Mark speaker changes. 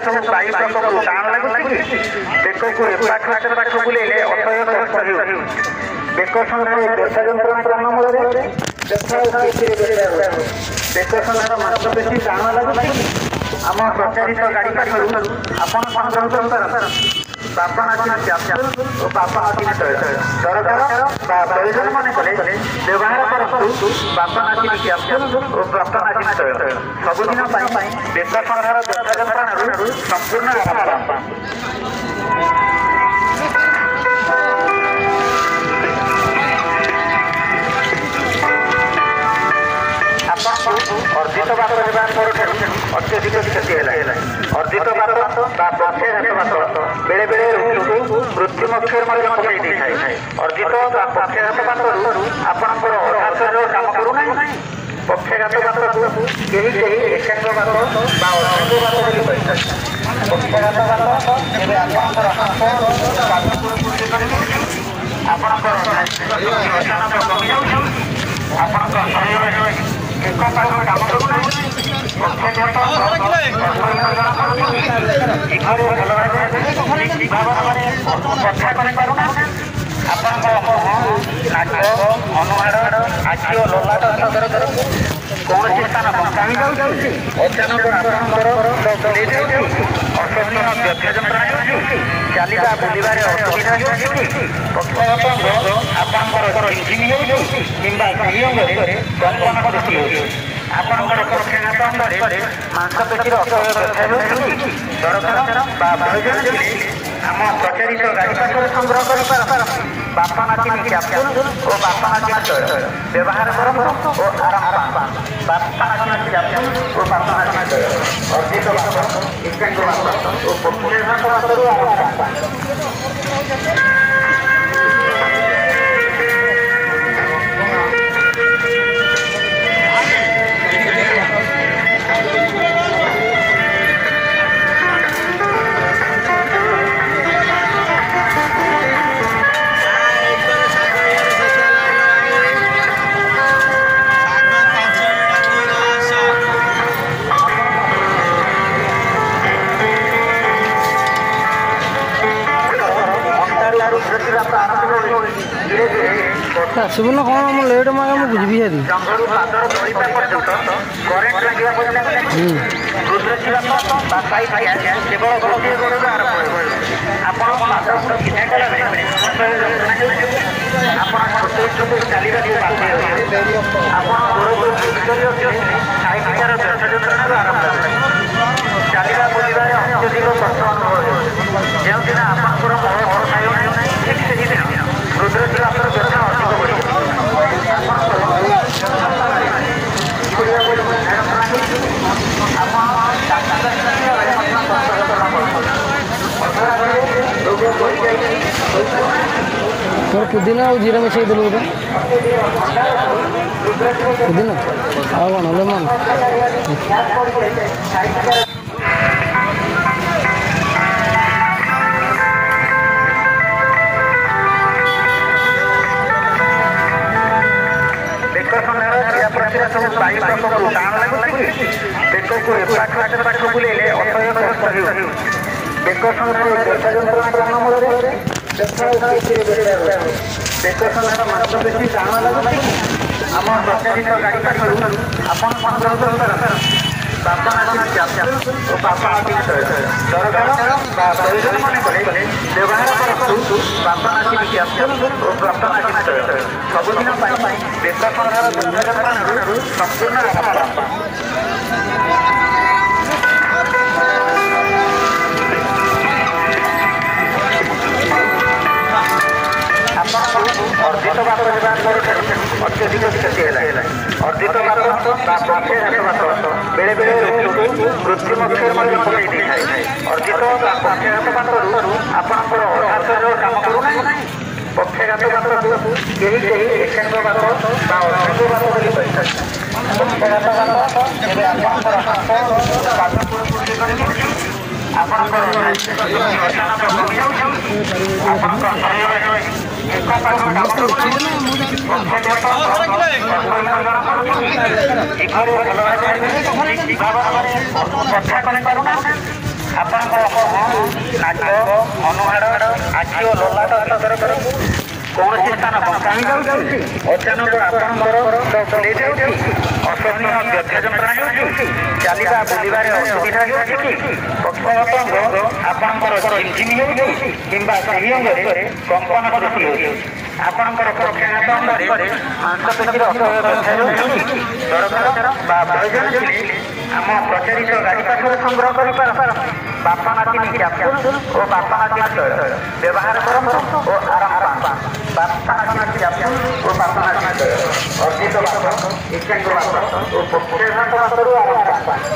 Speaker 1: सब वायु प्रकोप टाण लगुच बेक को एपाख पाख बुलेले असह्य कष्ट हो बेक संघ दशा जंत्र मूल बेक संघर मांसपेशी टाण लगुच आम प्रचारित गाड़ी पाखर आपण संग्रह कर बापनाशिनी कैप्सूल और बापनाशिनी सरकार प्रयोजन मन कले व्यवहार करतु बापनाशिनी कैप्सूल और बापनाशिनी सबुदिन बेक संघर दशा जंत्र संपूर्ण आराम अर्जित बात अत्यधिक क्षति है अर्जित बात पक्षाघात बात बेले बेले मृत्यु मुखे पकई दी थाए अर्जित पक्षाघात बात आपंकर अधा शरीर काम करूना पक्षाघात बात कहीं एकांग बात अर्धांग बात बोली पक्षाघात बात आपंकर कमी आपंकर शरीर एक पाख काम करूना कथा करूना नाक अनुहार आखि और ललाट कौन स्थान बंकाई जाऊँगी अचानक अस्वस्थ व्यथा जंत्रणा चलवा बुलबार असुविधा पक्षाघात आपंकर इंजिन कि कंपन सृष्टि आपंकर पक्षाघात अंगरे मांसपेशी असह्य व्यथा दरकार प्रयोजन आम प्रचारित गाड़ी पाखर संग्रह कर बापनाशिनी कैप्सूल और बापनाशिनी व्यवहार करतु और आराम बापनाशिनी कैप्सूल और बापनाशिनी अर्जित बात एकांग बात और पक्षाघात बात
Speaker 2: सुबह कौन मैं लेट मांगे मुझे बुझी है
Speaker 1: जंगल पादर दलिता पर्यंत करेंट लगे केवल गोटे गोड़ आरंभ छोटे चलवा चलवा बुलबार अत्यधिक कष्ट अनुभव जो दिन आपंकर मोह खाई ठीक से दिन रुद्रशिलापर व्यथा अधिक बढ़ी
Speaker 2: पुदीना और जीरा मिसाई देलु गोटे पुदीना आ कौन लेमन सब वायु प्रकोप टाण लगुच बेक को एपाख पाख बुलेले असह्य कष्ट हो बेक संघर दशा जंत्र मूल बेक संघर मांसपेशी टाण लगुच आम प्रचारित गाड़ी पाखर आपण संग्रह कर बापनाशिनी कैप्सूल और बापनाशिनी सरकार प्रयोजन मन कले व्यवहार करतु बापनाशिनी कैप्सूल और बापनाशिनी सबुदिन बेक संघर दशा जंत्र संपूर्ण आराम अर्जित बात अत्यधिक क्षति है अर्जित बात पक्षाघात बात
Speaker 1: बेले बेले कृत्रिम क्षीर पकाई देखाए अर्जित पक्षाघात पात्रु आपणकर अधा शरीर काम करूना पक्षाघात पात्रु केही केही एकांग बात बा अर्धांग बात बोली कहिथाय पक्षाघात बात जेबे आपणकर हाथ आपणकर अचानक कमी जाउछि आपणकर शरीर एक पाख काम ଆପଣଙ୍କର ନାକ ଅନୁହାଡ଼ ଆଖି ଓ ଲଲାଟ କୌଣସି ସ୍ଥାନ ବଙ୍କାଣି ଯାଉଛି ଅଚାନକ ଆପଣଙ୍କର ଫୁଲେଇ ଯାଉଛି ଅସହନୀୟ ବ୍ୟଥା ଯନ୍ତ୍ରଣା ହେଉଛି ଚାଲିବା ବୁଲିବାରେ ଅସୁବିଧା ହେଉଛି କି ପକ୍ଷାଘାତ ଅଙ୍ଗ ଆପଣଙ୍କର ଝିମଝିମ ହେଉଛି କିମ୍ବା ସେହି ଅଙ୍ଗରେ କମ୍ପନ ସୃଷ୍ଟି ହେଉଛି ଆପଣଙ୍କର ପକ୍ଷାଘାତ ଅଙ୍ଗରେ ମାଂସପେଶୀର ଅସହ୍ୟ ବ୍ୟଥା ହେଉଛି ଦରକାର ବା ପ୍ରୟୋଜନ ଥିଲେ ଆମ ପ୍ରଚାରିତ ଗାଡ଼ି ପାଖରୁ ସଂଗ୍ରହ କରିପାରନ୍ତି ବାପା ନାତିନି କ୍ୟାପସୁଲ ଓ ବାପା ନାତିନି ତୈଳ ବ୍ୟବହାର କରନ୍ତୁ ଓ ଆରାମ ପାଆନ୍ତୁ ବାପା ନାତିନି କ୍ୟାପସୁଲ ଓ ବାପା ନାତିନି ତୈଳ ଅର୍ଜିତ ବାତ ଏକାଙ୍ଗ ବାତ ଓ ପକ୍ଷାଘାତ ବାତରୁ ଆରାମ ପାଆନ୍ତୁ।